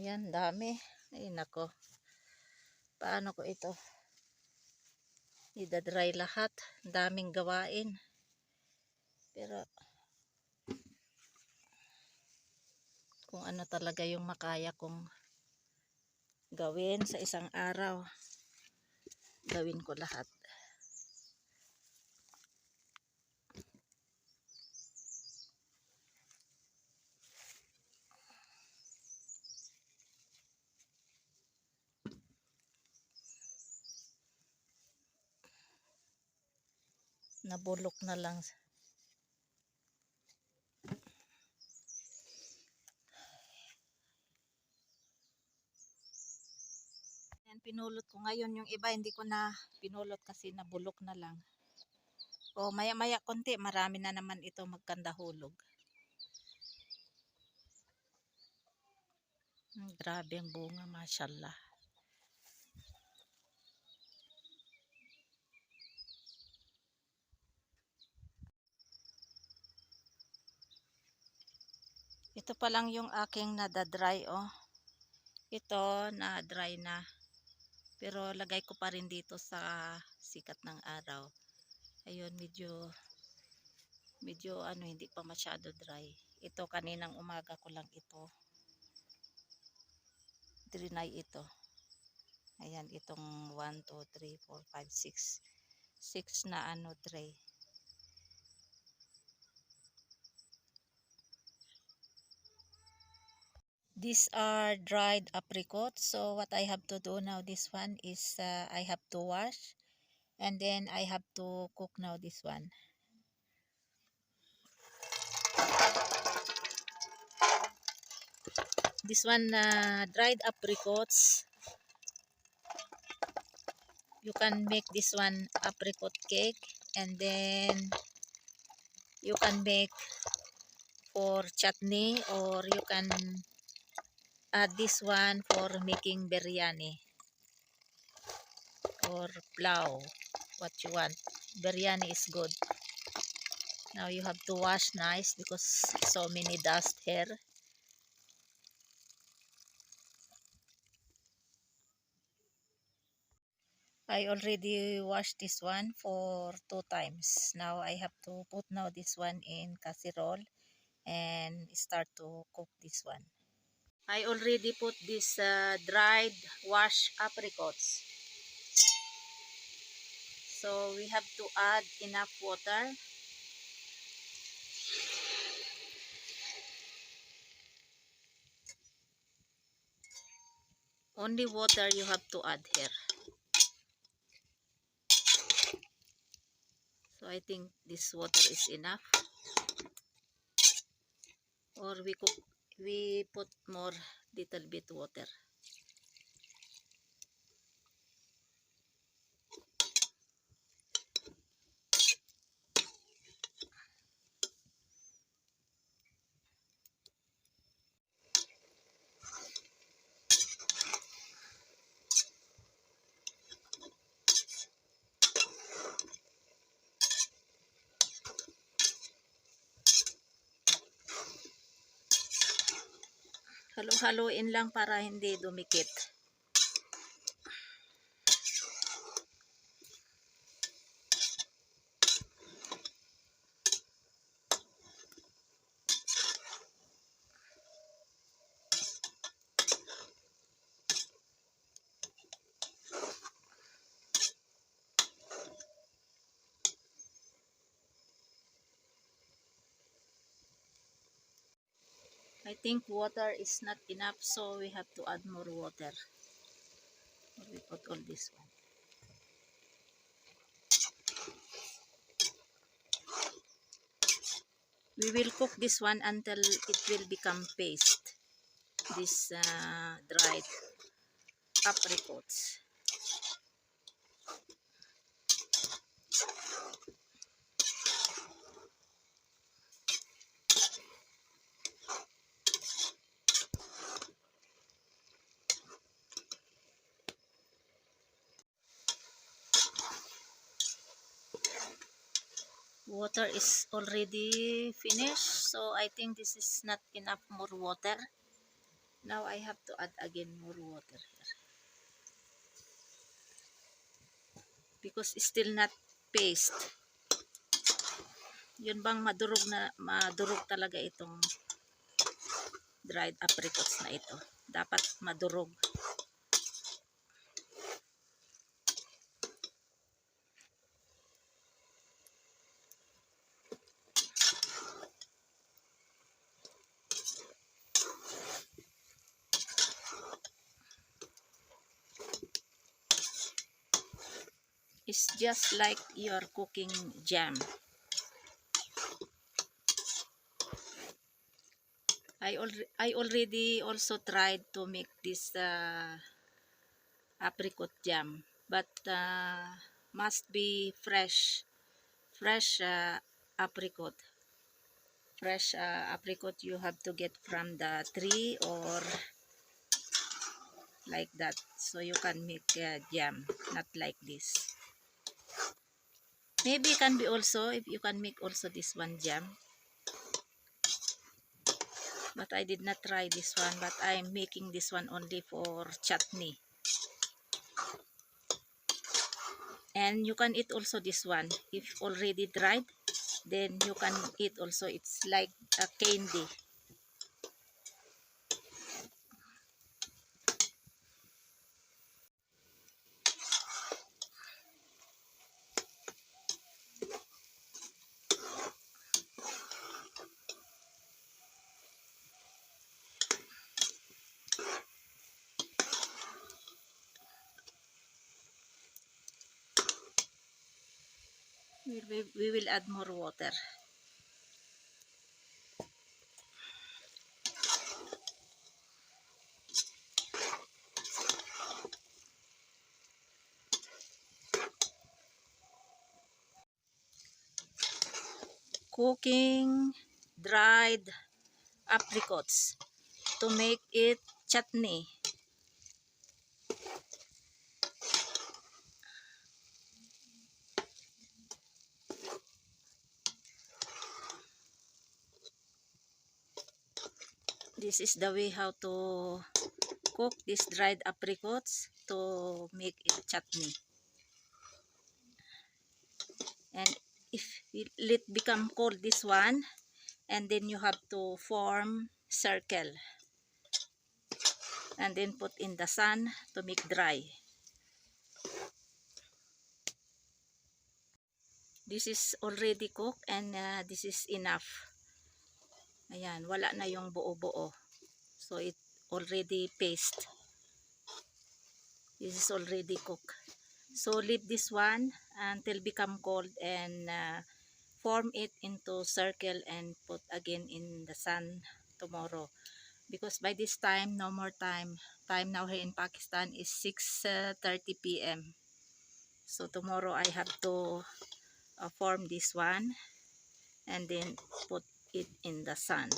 Ayan, dami. Ay, nako. Paano ko ito idadry lahat? Daming gawain. Pero, kung ano talaga yung makaya kong gawin sa isang araw, gawin ko lahat. Nabulok na lang. Yan, pinulot ko ngayon. Yung iba hindi ko na pinulot kasi nabulok na lang. O maya maya konti, marami na naman ito magkanda hulog. Grabe ang bunga, mashallah. Ito pa lang yung aking nadadry, oh. Ito na dry na. Pero lagay ko pa rin dito sa sikat ng araw. Ayun, medyo ano, hindi pa masyado dry. Ito kaninang umaga ko lang ito drinay ito. Ayan, itong 1, 2, 3, 4, 5, 6 6 na ano tray. These are dried apricots. So what I have to do now, this one is I have to wash, and then I have to cook now this one. This one, dried apricots. You can make this one apricot cake, and then you can make for chutney, or you can add this one for making biryani or pulao, what you want. Biryani is good. Now you have to wash nice because so many dust here. I already washed this one for 2 times. Now I have to put now this one in casserole and start to cook this one. I already put this dried washed apricots. So we have to add enough water. Only water you have to add here. So I think this water is enough. Or we put more little bit water. Halo-haloin lang para hindi dumikit. I think water is not enough, so we have to add more water. We put all this one. We will cook this one until it will become paste. This dried apricots. Water is already finished, so I think this is not enough more water. Now I have to add again more water here because it's still not paste. Yun bang madurog talaga itong dried apricots na ito. Dapat madurog. It's just like you're cooking jam. I already also tried to make this apricot jam, but must be fresh apricot. Fresh apricot you have to get from the tree or like that, so you can make jam, not like this. Maybe it can be also, if you can make also this one jam, but I did not try this one, but I'm making this one only for chutney. And you can eat also this one if already dried, then you can eat also. It's like a candy. We will add more water. Cooking dried apricots to make it chutney. This is the way how to cook these dried apricots to make it chutney. And if it become cold, this one, and then you have to form circle and then put in the sun to make dry. This is already cooked and this is enough. Ayan, wala na yung buo-buo. So it already paste. This is already cooked. So leave this one until become cold and form it into circle and put again in the sun tomorrow. Because by this time, no more time. Time now here in Pakistan is 6:30 p.m. So tomorrow I have to form this one and then put it in the sun.